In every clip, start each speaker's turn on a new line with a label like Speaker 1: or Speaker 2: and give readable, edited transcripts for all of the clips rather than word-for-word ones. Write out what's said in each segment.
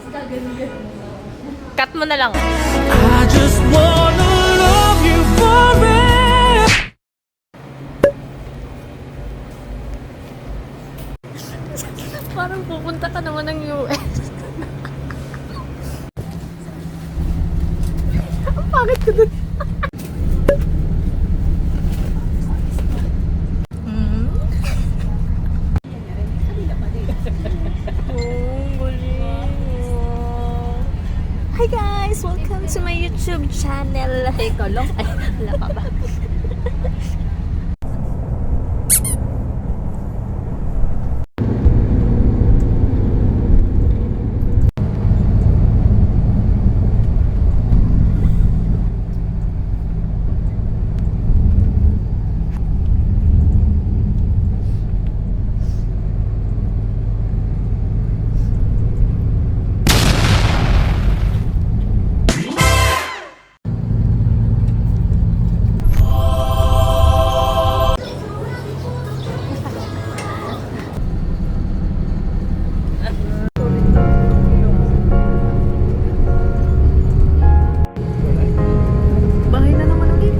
Speaker 1: Cut mo na lang.
Speaker 2: I just wanna love you forever.
Speaker 1: Parang pupunta ka naman ng US. Ang pangit ko dun. Hi guys! Welcome to my YouTube channel. Teka lang. Ay, wala pa ba? Bahay na naman ulit.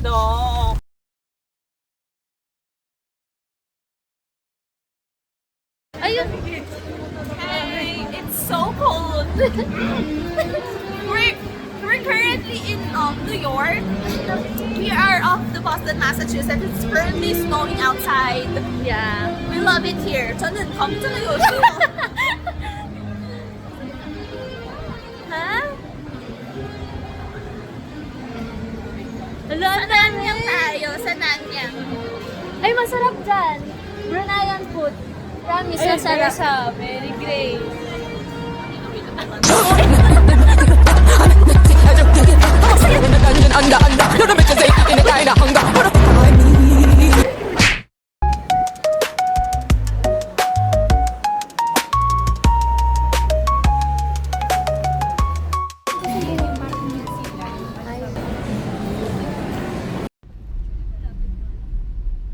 Speaker 1: No. Ayun. Hey, it's so cold. we're currently in New York. We are off the Boston, Massachusetts. It's currently snowing outside. Yeah. We love it here. 저는 검증을 요즘. Ha? Sa Nanyang tayo, sa Nanyang. Ay, masarap dyan. Bruneian food. Promise, masarap. Very great.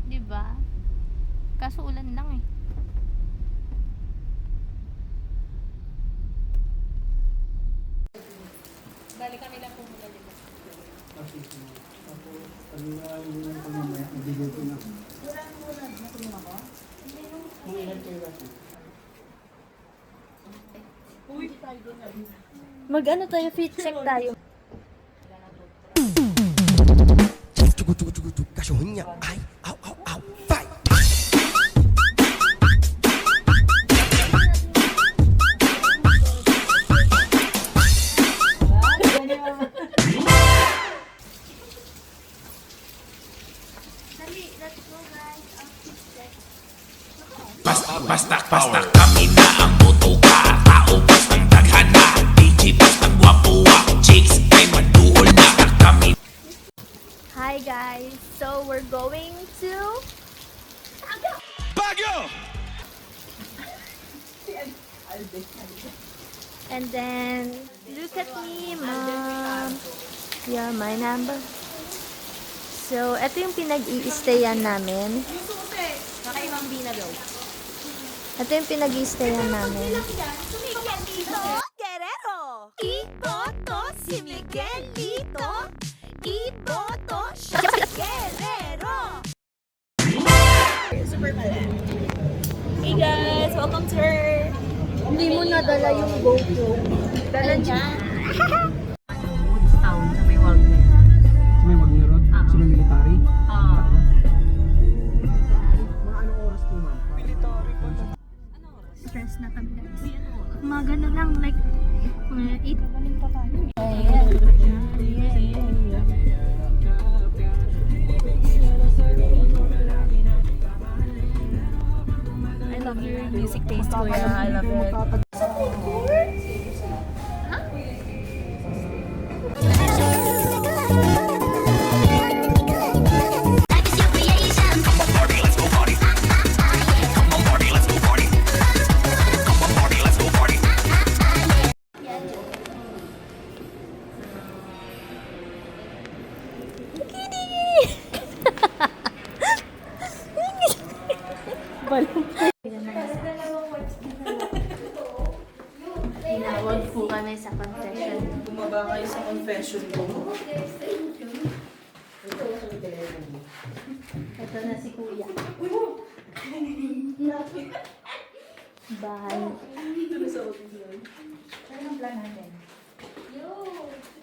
Speaker 1: Diba? Kaso ulan lang eh. Bali kami lang po muna dito. Mag-ano tayo, fit check tayo.
Speaker 2: Ay, ow, ow, ow, fight.
Speaker 3: Basta kami na ang botoka. Tao bastang daghana. DJ bastang gwapuwa. Chicks kay maduol na kami.
Speaker 1: Hi guys, so we're going to
Speaker 2: Baguio!
Speaker 1: and then look at me, mom. You're my number. So, ito yung pinag-i-stayan namin.
Speaker 4: Nakaibang bina daw.
Speaker 1: Ito yung pinag-i-stayan namin.
Speaker 4: Guerrero! Iboto si Miguelito! Iboto siya! Guerrero! Super pala. Hey guys! Welcome to her!
Speaker 1: Hindi mo nadala yung GoPro. Dala niya.
Speaker 4: Town na may Wagner.
Speaker 5: May Wagner Road? Sa may military? Mga anong oras po, ma'am?
Speaker 1: Stress na kami guys. Umaga na lang, like, mga 8 pa tayo.
Speaker 4: Nanonood po kami sa confession.
Speaker 1: Bumaba kayo sa confession ko.
Speaker 4: Ito na si Kuya. Bye.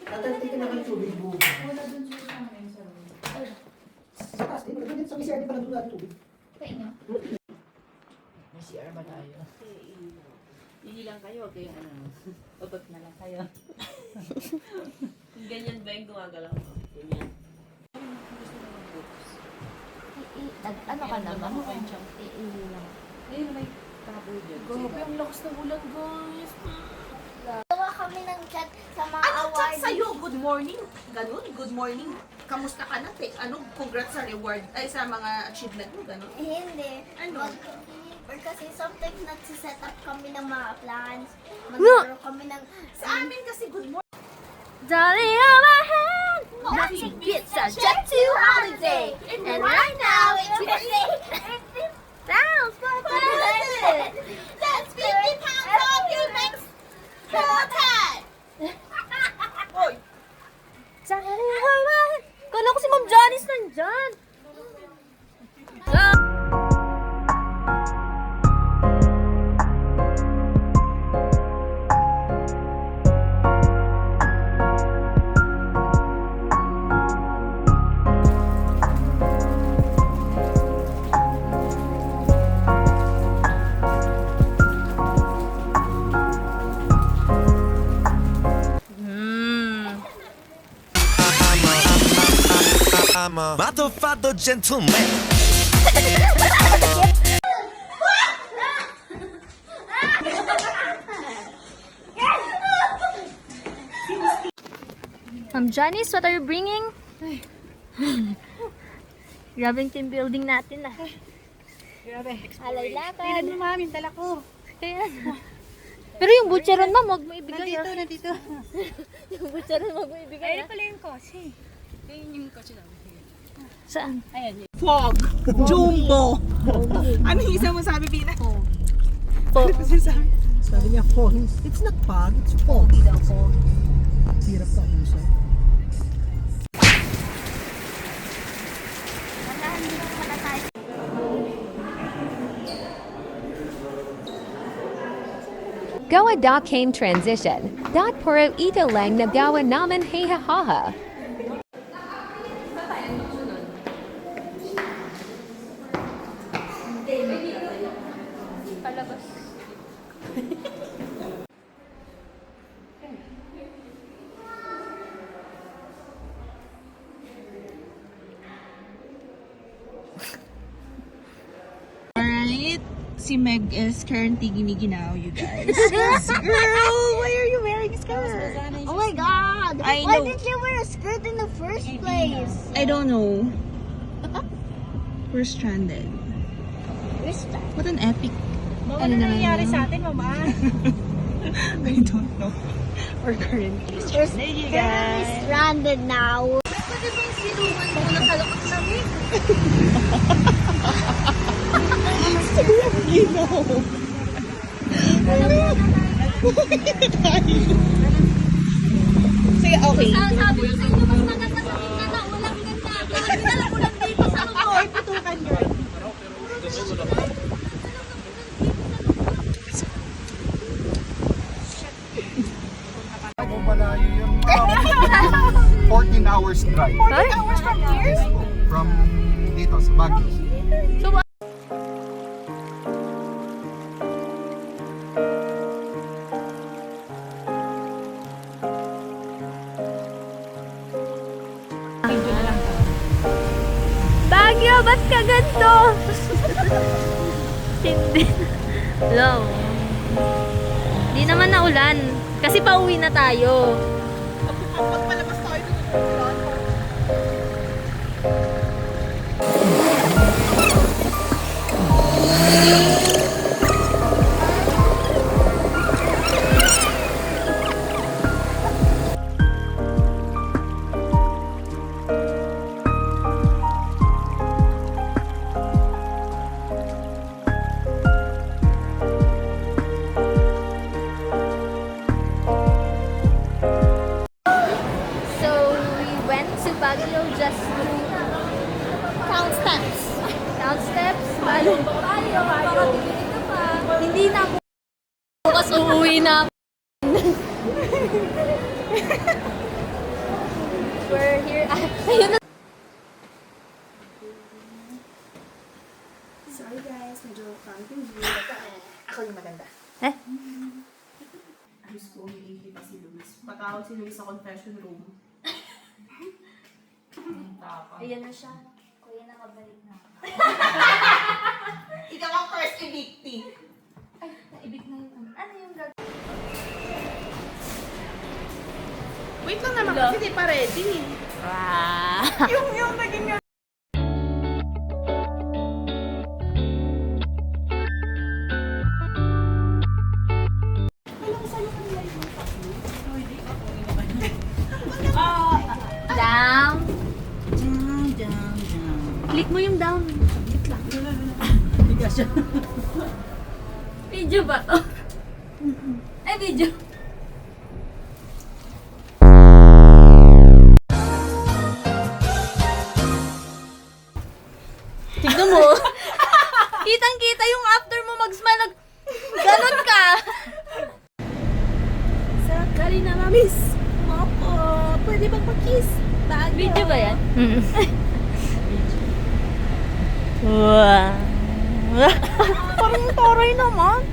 Speaker 5: Tatanti ka na kayo tubig buo. Sa taas, sa CR, di pa nandun natin tubig.
Speaker 6: May CR ba tayo? Hindi lang kayo, kaya ano, utot na lang kayo.
Speaker 1: Ganyan ba yung gumagalaw?
Speaker 6: Ganyan.
Speaker 4: Ano ka naman? Iili lang.
Speaker 6: Ayun, may kaboy dyan.
Speaker 1: Grabe, ang lakas ng ulan, guys.
Speaker 4: Gawa kami ng chat sa mga
Speaker 1: Anong chat
Speaker 4: award.
Speaker 1: sa'yo? Good morning. Ganun, good morning. Kamusta ka na? Ano, congrats sa reward, ay sa mga achievement mo, ganun.
Speaker 4: Hindi.
Speaker 1: Ano?
Speaker 4: Or kasi sometimes nagsiset up kami ng mga plans. Maglaro kami ng...
Speaker 1: Sa amin kasi good morning.
Speaker 4: Darling on my hand, nothing beats a jet to holiday. And right now it's 50 pounds for president.
Speaker 1: That's 50 pounds off your next haircut. Hoy,
Speaker 4: Darling on my hand. Kala ko si Ma'am Janice nandyan.
Speaker 2: I'm a motherfucker gentleman.
Speaker 4: Janice, what are you bringing? Grabe yung team building natin ah.
Speaker 6: Grabe.
Speaker 4: Alay laban.
Speaker 6: Tingnan mo mami, dala ko.
Speaker 4: Kaya. Pero yung butcheron ma'am, huwag mo ibigay ah.
Speaker 6: Nandito.
Speaker 4: Yung butcheron huwag mo ibigay ah.
Speaker 6: Pala yung kotse. Ayun yung kotse namin.
Speaker 4: Saan?
Speaker 6: Ayan.
Speaker 1: fog. Jumbo. Ano yung isa mo sabi, Pina?
Speaker 5: Sabi niya, fog. It's not fog, it's fog. Hirap ka usap.
Speaker 7: Gawa da came transition. Dot puro ito lang na gawa naman hey ha ha ha.
Speaker 1: Alright, si Meg is currently giniginaw, you guys. Girl, why are you wearing a skirt?
Speaker 4: Oh my god!
Speaker 1: I
Speaker 4: Why
Speaker 1: know.
Speaker 4: did you wear a skirt in the first place?
Speaker 1: I don't know. We're stranded. What an epic. Ano na nangyari sa atin, Mama? I don't know. We're currently stranded, you guys.
Speaker 4: Stranded now.
Speaker 1: Sige, okay.
Speaker 4: Sabi ko sa inyo, mas maganda sa tingnan na walang ganda. Ginala ko lang dito sa loob.
Speaker 1: Putukan yun.
Speaker 5: Ako malayo yun. 14 hours drive
Speaker 1: 14 hours from here?
Speaker 5: from dito sa Baguio.
Speaker 4: Baguio, ba't ka ganito? Hindi. Hello. Hindi naman naulan. Kasi pauwi na tayo.
Speaker 1: Pagpalabas tayo doon.
Speaker 4: We're here at... Ayun na.
Speaker 1: Sorry guys, medyo frank yung view. Ako yung maganda.
Speaker 4: Eh?
Speaker 1: Diyos ko, hindi pa si Luis. Matawag si Luis sa confession room.
Speaker 4: Ayan na siya. Kuya, nakabalik na.
Speaker 1: Ikaw ang first evictee.
Speaker 4: Ay, naibig na yun. Ano yung gagawin?
Speaker 1: Wait lang naman kasi di pa ready. Yung naging
Speaker 4: Down. Click mo yung down. Video ba to? Ay, video. Tignan mo. Kitang-kita yung after mo mag-smile. Ganon ka.
Speaker 5: Sa Karina Mamis. Opo, pwede bang mag-kiss? Bago.
Speaker 4: Video ba yan? Wow. Parang taray naman.